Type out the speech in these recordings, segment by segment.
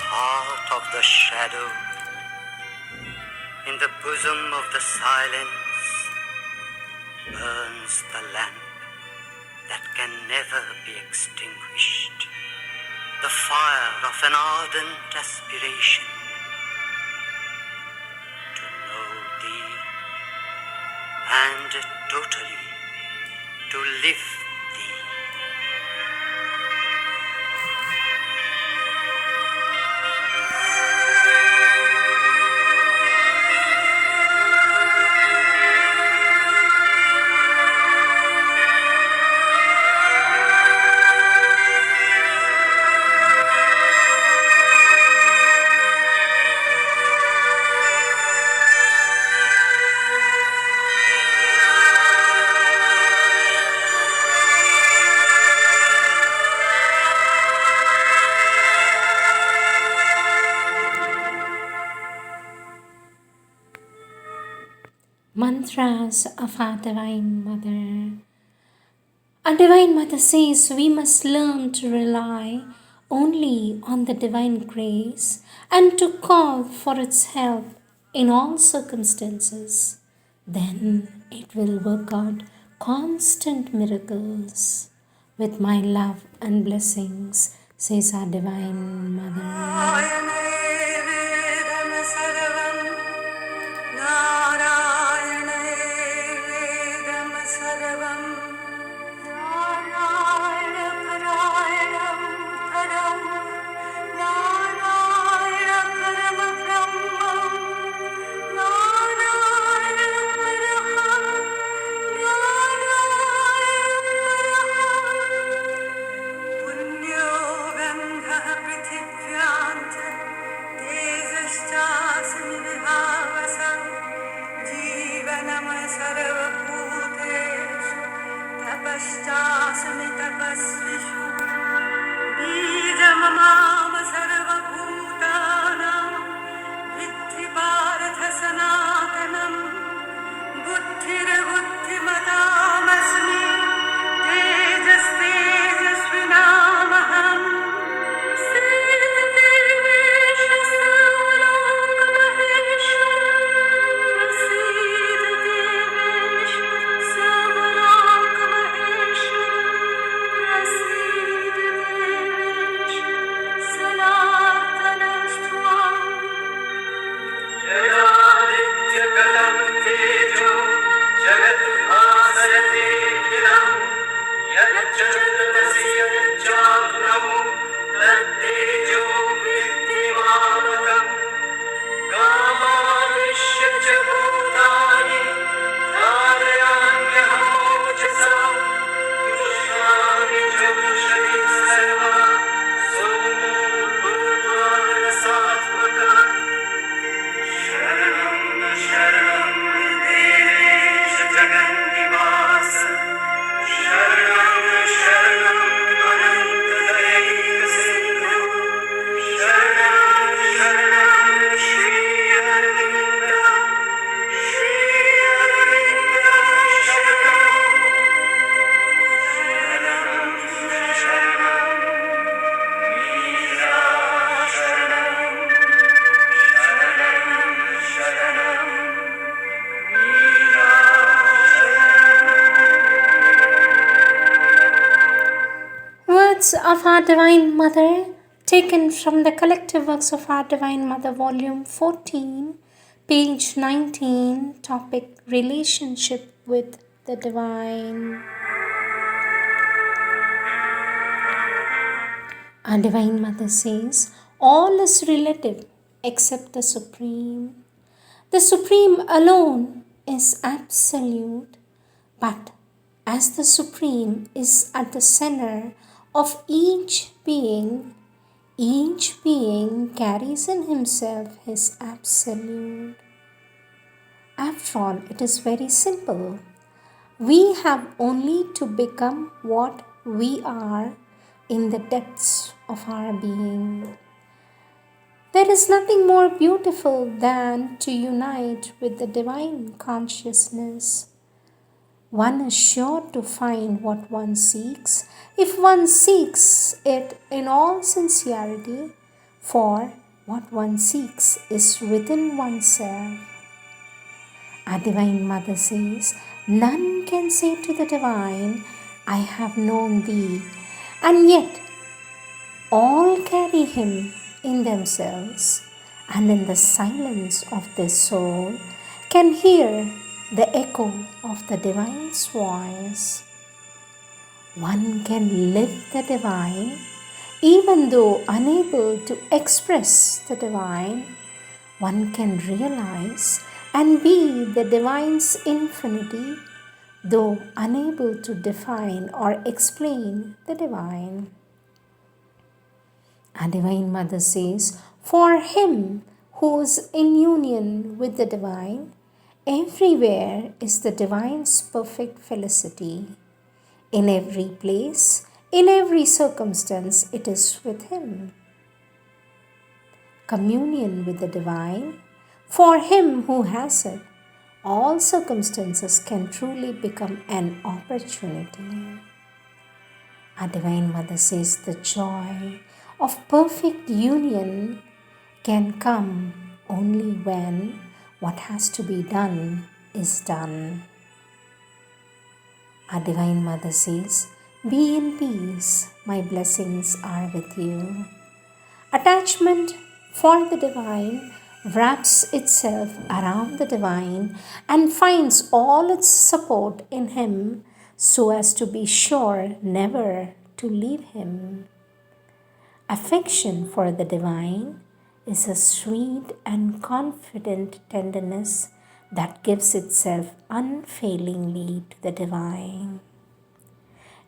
heart of the shadow, in the bosom of the silence, burns the lamp that can never be extinguished, the fire of an ardent aspiration to know thee and totally to live thee. Mantras of our Divine Mother. Our Divine Mother says we must learn to rely only on the divine grace and to call for its help in all circumstances. Then it will work out constant miracles with my love and blessings, says our Divine Mother. Words of our Divine Mother, taken from the collective works of our Divine Mother, volume 14, page 19, topic Relationship with the Divine. Our Divine Mother says, all is relative except the Supreme. The Supreme alone is absolute, but as the Supreme is at the center of each being carries in himself his absolute. After all, it is very simple. We have only to become what we are in the depths of our being. There is nothing more beautiful than to unite with the divine consciousness. One is sure to find what one seeks if one seeks it in all sincerity, for what one seeks is within oneself. Our Divine Mother says, none can say to the Divine, I have known thee, and yet all carry him in themselves, and in the silence of their soul can hear the echo of the Divine's voice. One can live the Divine even though unable to express the Divine. One can realize and be the Divine's infinity, though unable to define or explain the Divine. Our Divine Mother says, for him who is in union with the Divine, everywhere is the Divine's perfect felicity. In every place, in every circumstance, it is with him. Communion with the Divine, for him who has it, all circumstances can truly become an opportunity. Our Divine Mother says the joy of perfect union can come only when what has to be done is done. Our Divine Mother says, be in peace, my blessings are with you. Attachment for the Divine wraps itself around the Divine and finds all its support in Him so as to be sure never to leave Him. Affection for the Divine is a sweet and confident tenderness that gives itself unfailingly to the Divine.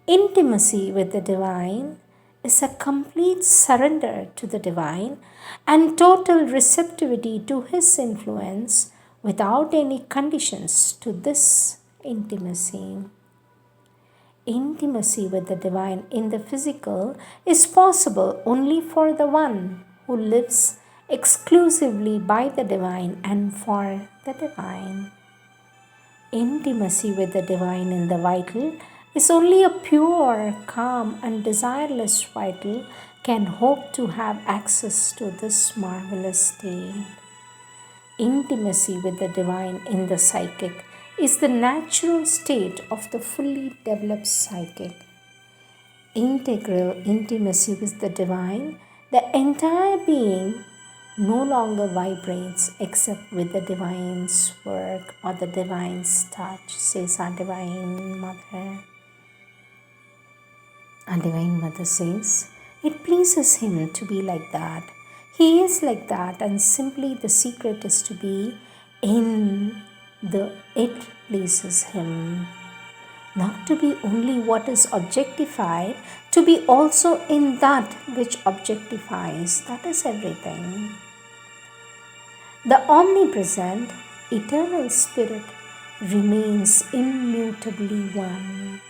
Intimacy with the Divine is a complete surrender to the Divine and total receptivity to His influence without any conditions to this intimacy. Intimacy with the Divine in the physical is possible only for the one who lives exclusively by the Divine and for the Divine. Intimacy with the Divine in the vital is only a pure, calm, and desireless vital can hope to have access to this marvelous state. Intimacy with the Divine in the psychic is the natural state of the fully developed psychic. Integral intimacy with the Divine, the entire being no longer vibrates except with the Divine's work or the Divine's touch, says our Divine Mother. Our Divine Mother says, it pleases Him to be like that. He is like that, and simply the secret is to be in the it pleases Him. Not to be only what is objectified, to be also in that which objectifies. That is everything. The omnipresent, eternal Spirit remains immutably one.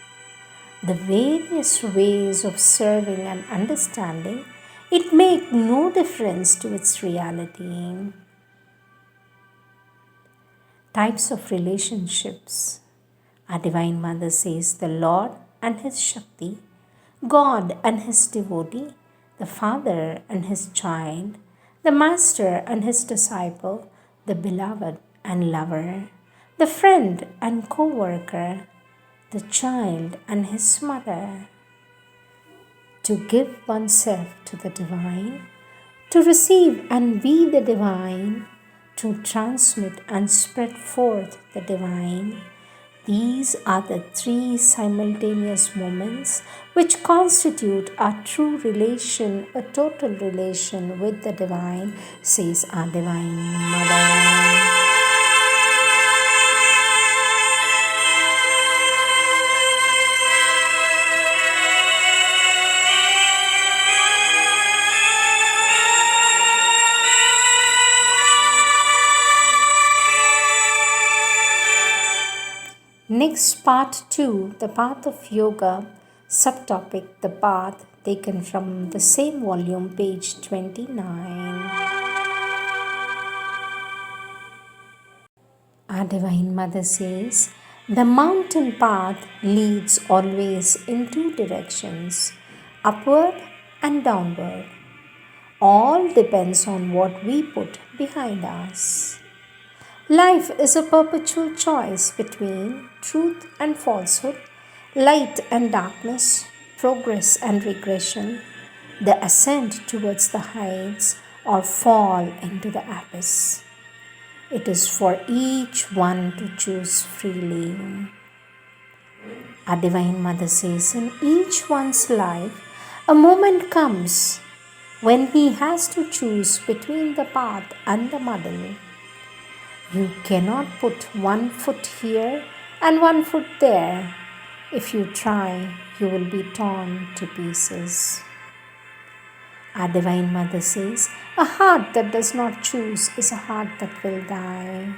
The various ways of serving and understanding, it make no difference to its reality. Types of relationships. Our Divine Mother says the Lord and His Shakti, God and His devotee, the Father and His child, the Master and His disciple, the beloved and lover, the friend and co-worker, the child and his mother. To give oneself to the Divine, to receive and be the Divine, to transmit and spread forth the Divine. These are the three simultaneous moments which constitute a true relation, a total relation with the Divine, says our Divine Mother. Next, part 2, the path of yoga, subtopic, the path, taken from the same volume, page 29. Our Divine Mother says, the mountain path leads always in two directions, upward and downward. All depends on what we put behind us. Life is a perpetual choice between truth and falsehood, light and darkness, progress and regression, the ascent towards the heights or fall into the abyss. It is for each one to choose freely. Our Divine Mother says, in each one's life, a moment comes when he has to choose between the path and the muddle. You cannot put one foot here and one foot there. If you try, you will be torn to pieces. Our Divine Mother says, a heart that does not choose is a heart that will die.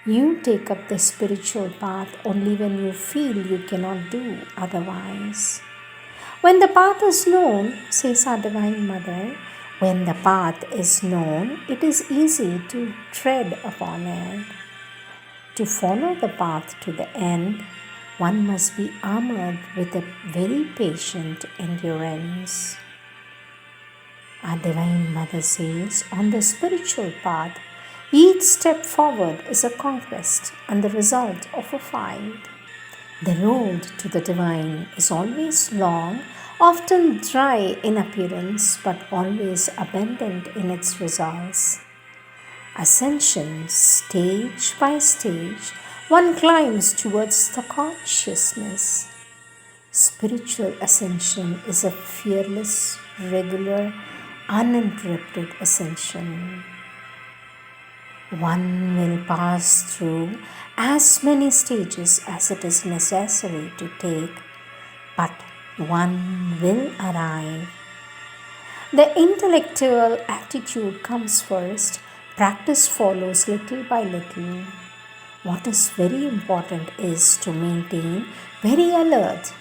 You take up the spiritual path only when you feel you cannot do otherwise. When the path is known, says our Divine Mother, when the path is known, it is easy to tread upon it. To follow the path to the end, one must be armored with a very patient endurance. Our Divine Mother says, on the spiritual path, each step forward is a conquest and the result of a fight. The road to the divine is always long, often dry in appearance, but always abundant in its results. Ascension, stage by stage, one climbs towards the consciousness. Spiritual ascension is a fearless, regular, uninterrupted ascension. One will pass through as many stages as it is necessary to take, but one will arrive. The intellectual attitude comes first, practice follows little by little. What is very important is to maintain very alert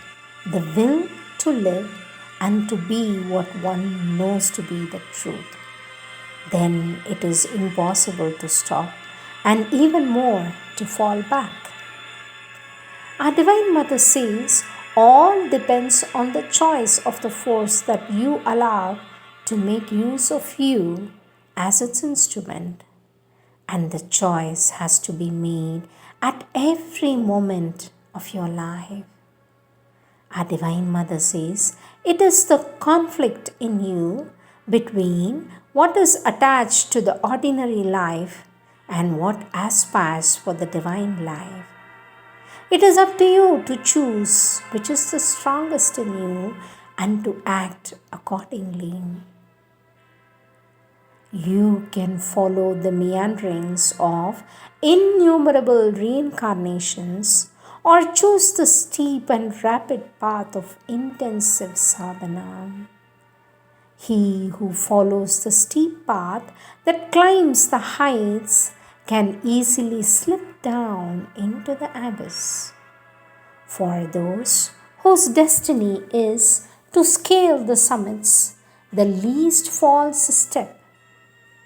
the will to live and to be what one knows to be the truth. Then it is impossible to stop and even more to fall back. Our Divine Mother says, all depends on the choice of the force that you allow to make use of you as its instrument. And the choice has to be made at every moment of your life. Our Divine Mother says, it is the conflict in you between what is attached to the ordinary life and what aspires for the divine life. It is up to you to choose which is the strongest in you and to act accordingly. You can follow the meanderings of innumerable reincarnations or choose the steep and rapid path of intensive sadhana. He who follows the steep path that climbs the heights can easily slip down into the abyss. For those whose destiny is to scale the summits, the least false step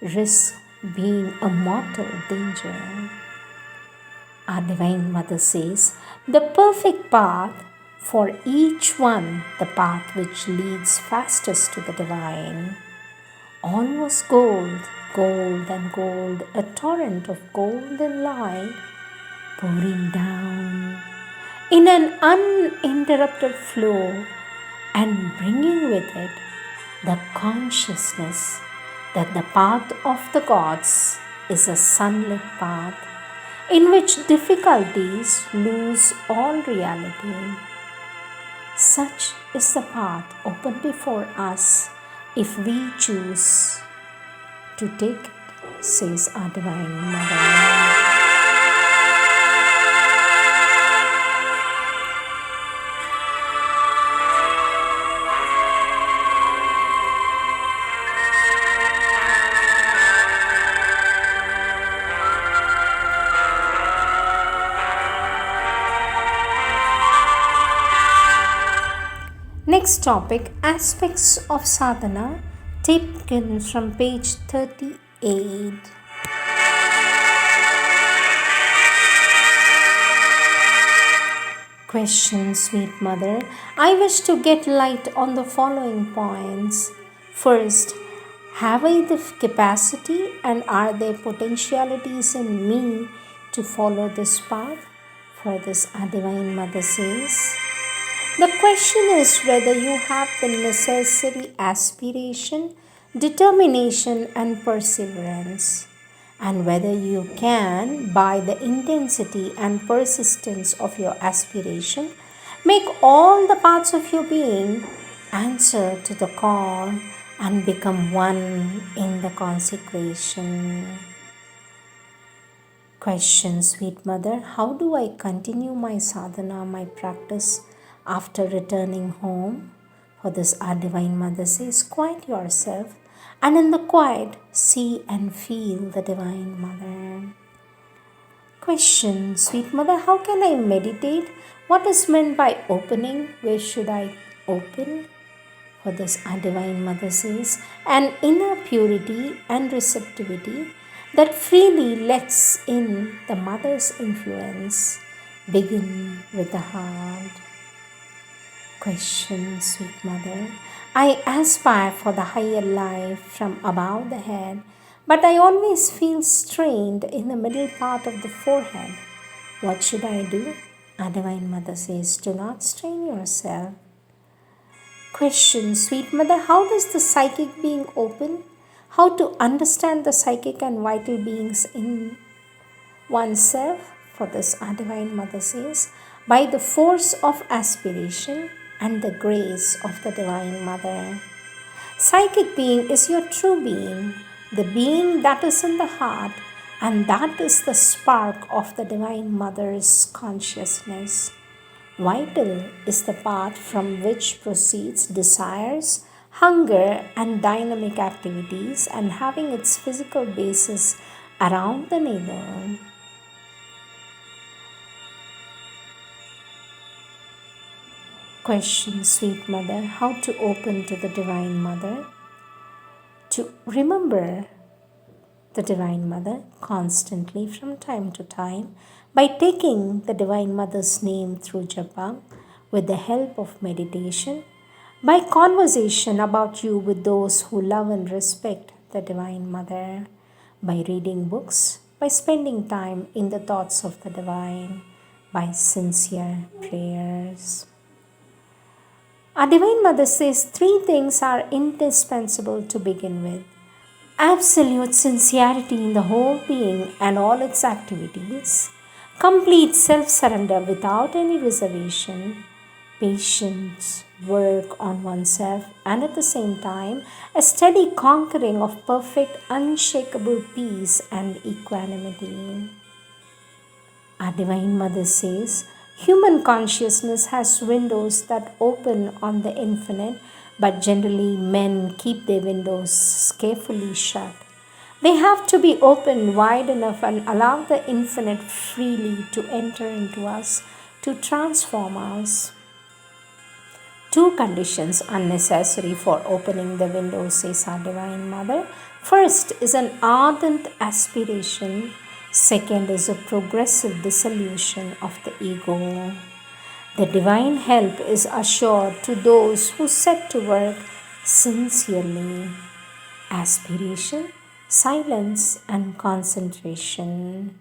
risks being a mortal danger. Our Divine Mother says, the perfect path for each one, the path which leads fastest to the divine. All was gold, gold and gold, a torrent of golden light pouring down in an uninterrupted flow and bringing with it the consciousness that the path of the gods is a sunlit path in which difficulties lose all reality. Such is the path open before us if we choose to take it, says our Divine Mother. Next topic, aspects of sadhana, taken from page 38. Question, sweet mother. I wish to get light on the following points. First, Have I the capacity and are there potentialities in me to follow this path? For this, our Divine Mother says, the question is whether you have the necessary aspiration, determination, and perseverance, and whether you can, by the intensity and persistence of your aspiration, make all the parts of your being answer to the call and become one in the consecration. Question, sweet mother, how do I continue my sadhana, my practice after returning home? For this, our Divine Mother says, quiet yourself and in the quiet, see and feel the Divine Mother. Question, sweet mother, how can I meditate? What is meant by opening? Where should I open? For this, our Divine Mother says, an inner purity and receptivity that freely lets in the Mother's influence. Begin with the heart. Question, sweet mother, I aspire for the higher life from above the head, but I always feel strained in the middle part of the forehead. What should I do? Our Divine Mother says, do not strain yourself. Question, sweet mother, how does the psychic being open? How to understand the psychic and vital beings in oneself? For this, our Divine Mother says, by the force of aspiration and the grace of the Divine Mother. Psychic being is your true being, the being that is in the heart, and that is the spark of the Divine Mother's consciousness. Vital is the path from which proceeds desires, hunger, and dynamic activities, and having its physical basis around the navel. Question, sweet mother, how to open to the Divine Mother? To remember the Divine Mother constantly from time to time by taking the Divine Mother's name through japa with the help of meditation, by conversation about you with those who love and respect the Divine Mother, by reading books, by spending time in the thoughts of the Divine, by sincere prayers. Our Divine Mother says 3 things are indispensable to begin with: absolute sincerity in the whole being and all its activities, complete self surrender without any reservation, patience, work on oneself, and at the same time, a steady conquering of perfect, unshakable peace and equanimity. Our Divine Mother says, human consciousness has windows that open on the infinite, but generally men keep their windows carefully shut. They have to be opened wide enough and allow the infinite freely to enter into us, to transform us. 2 conditions are necessary for opening the window, says our Divine Mother. First is an ardent aspiration. Second is a progressive dissolution of the ego. The divine help is assured to those who set to work sincerely. Aspiration, silence, and concentration.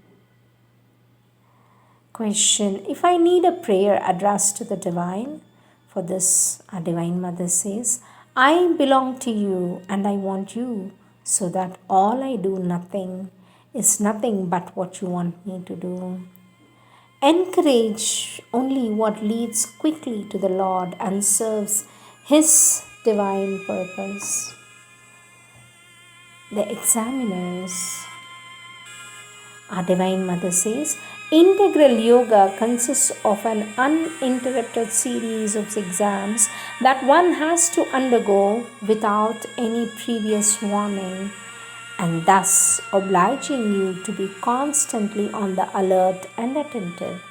Question, if I need a prayer addressed to the divine, for this, our Divine Mother says, I belong to you and I want you, so that all I do is nothing but what you want me to do. Encourage only what leads quickly to the Lord and serves His divine purpose. The examiners. Our Divine Mother says, integral yoga consists of an uninterrupted series of exams that one has to undergo without any previous warning, and thus obliging you to be constantly on the alert and attentive.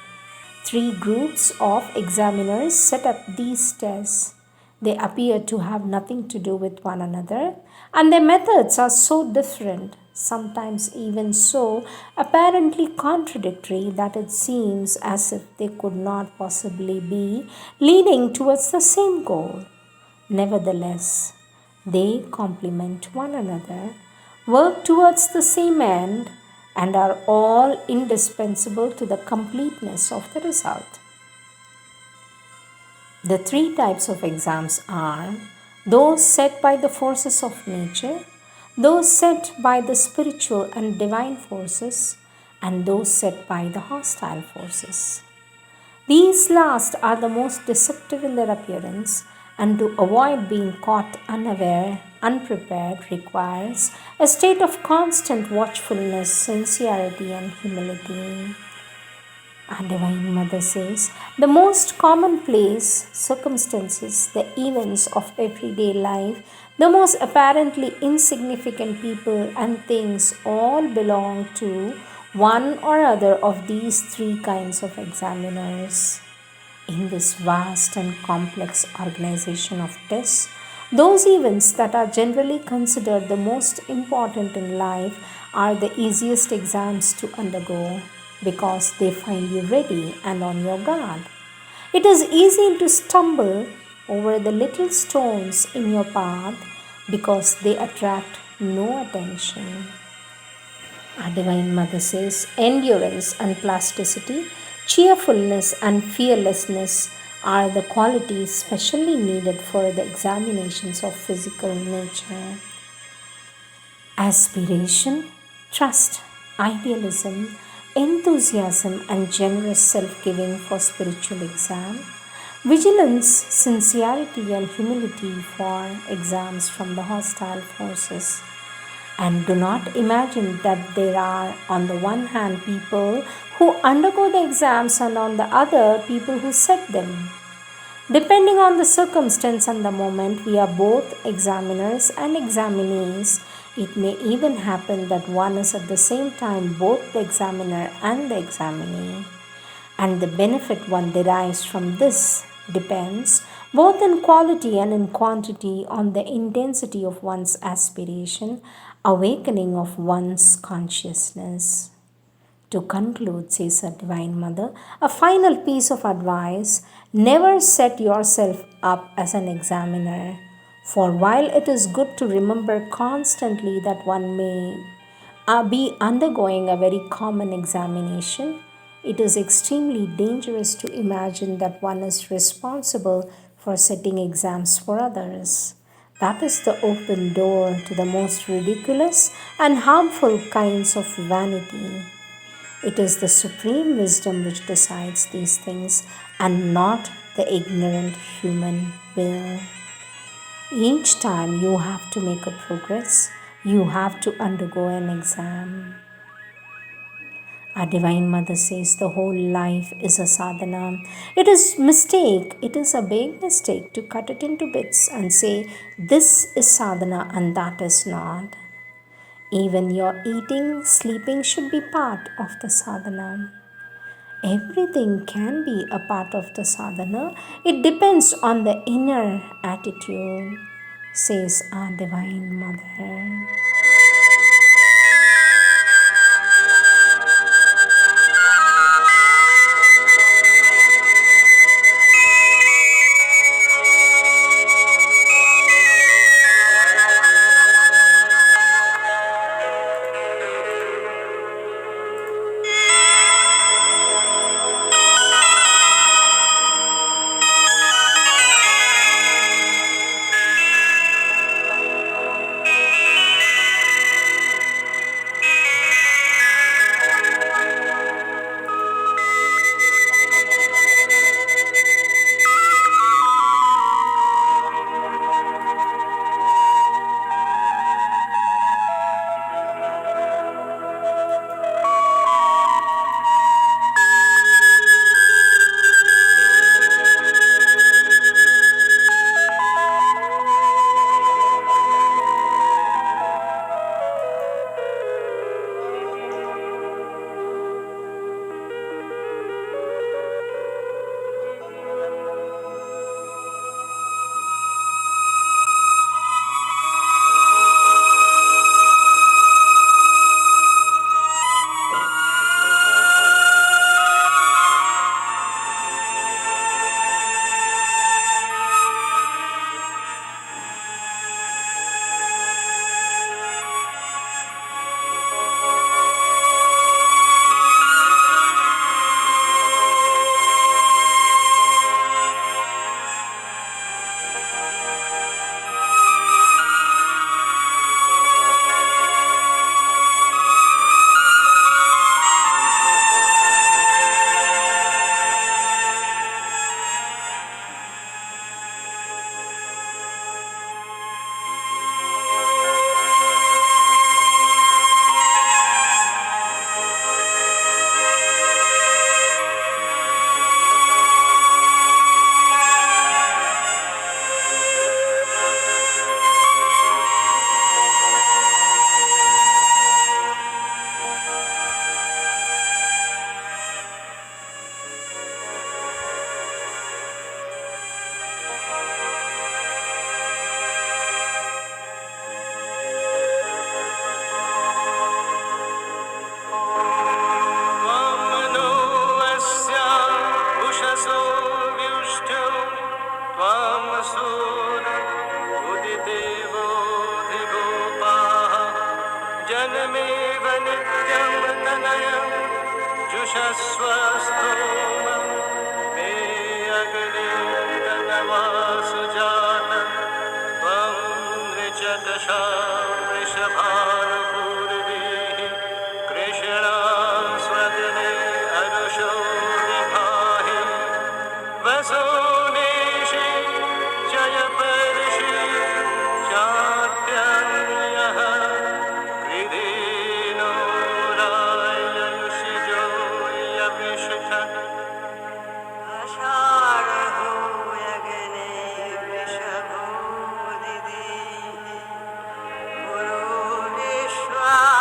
3 groups of examiners set up these tests. They appear to have nothing to do with one another, and their methods are so different, sometimes even so apparently contradictory, that it seems as if they could not possibly be leading towards the same goal. Nevertheless, They complement one another, work towards the same end, and are all indispensable to the completeness of the result. The three types of exams are those set by the forces of nature, those set by the spiritual and divine forces, and those set by the hostile forces. These last are the most deceptive in their appearance, and to avoid being caught unaware, unprepared, requires a state of constant watchfulness, sincerity, and humility. Our Divine Mother says, the most commonplace circumstances, the events of everyday life, the most apparently insignificant people and things all belong to one or other of these three kinds of examiners. In this vast and complex organization of tests, those events that are generally considered the most important in life are the easiest exams to undergo because they find you ready and on your guard. It is easy to stumble over the little stones in your path because they attract no attention. Our Divine Mother says endurance and plasticity, cheerfulness and fearlessness are the qualities specially needed for the examinations of physical nature. Aspiration, trust, idealism, enthusiasm, and generous self giving for spiritual exam, vigilance, sincerity, and humility for exams from the hostile forces. And do not imagine that there are, on the one hand, people who undergo the exams and on the other, people who set them. Depending on the circumstance and the moment, we are both examiners and examinees. It may even happen that one is at the same time both the examiner and the examinee. And the benefit one derives from this depends both in quality and in quantity on the intensity of one's aspiration, awakening of one's consciousness. To conclude, says a Divine Mother, a final piece of advice: never set yourself up as an examiner. For while it is good to remember constantly that one may be undergoing a very common examination, it is extremely dangerous to imagine that one is responsible for setting exams for others. That is the open door to the most ridiculous and harmful kinds of vanity. It is the supreme wisdom which decides these things and not the ignorant human will. Each time you have to make a progress, you have to undergo an exam. Our Divine Mother says the whole life is a sadhana. It is a big mistake to cut it into bits and say this is sadhana and that is not. Even your eating, sleeping should be part of the sadhana. Everything can be a part of the sadhana. It depends on the inner attitude, says our Divine Mother. स्तोमं मे अग्ने तनवासु जातं त्वं ऋचतशा वृषभानुपूर्वीः कृष्णा स्वदने अरुषो विभाहि वसुनेषि जयपर्षि चात्यन्यः कृधेनो राययुषिजो यविषठ आषाढो यज्ञे वृषभो दिदीः पुरो विश्वासौ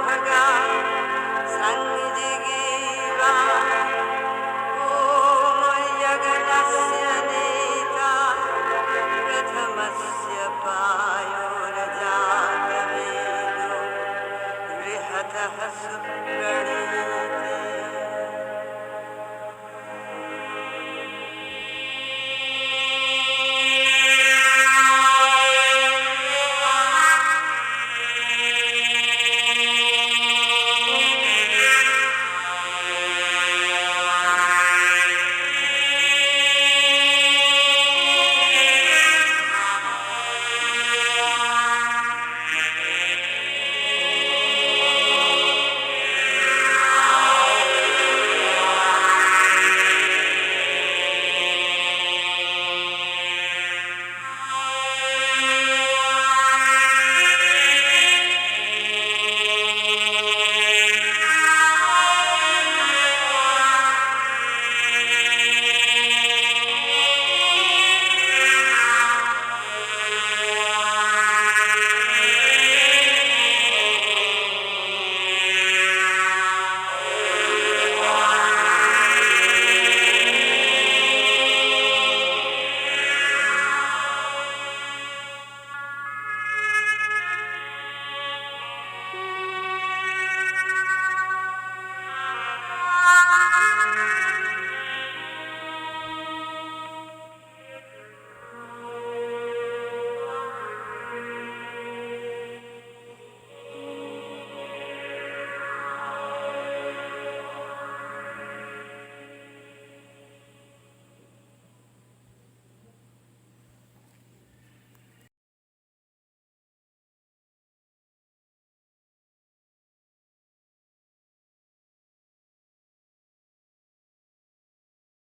भगा संजिगीवा यज्ञस्य नेता प्रथमस्य पायोरजातवेदो बृहतः सुप्रणीति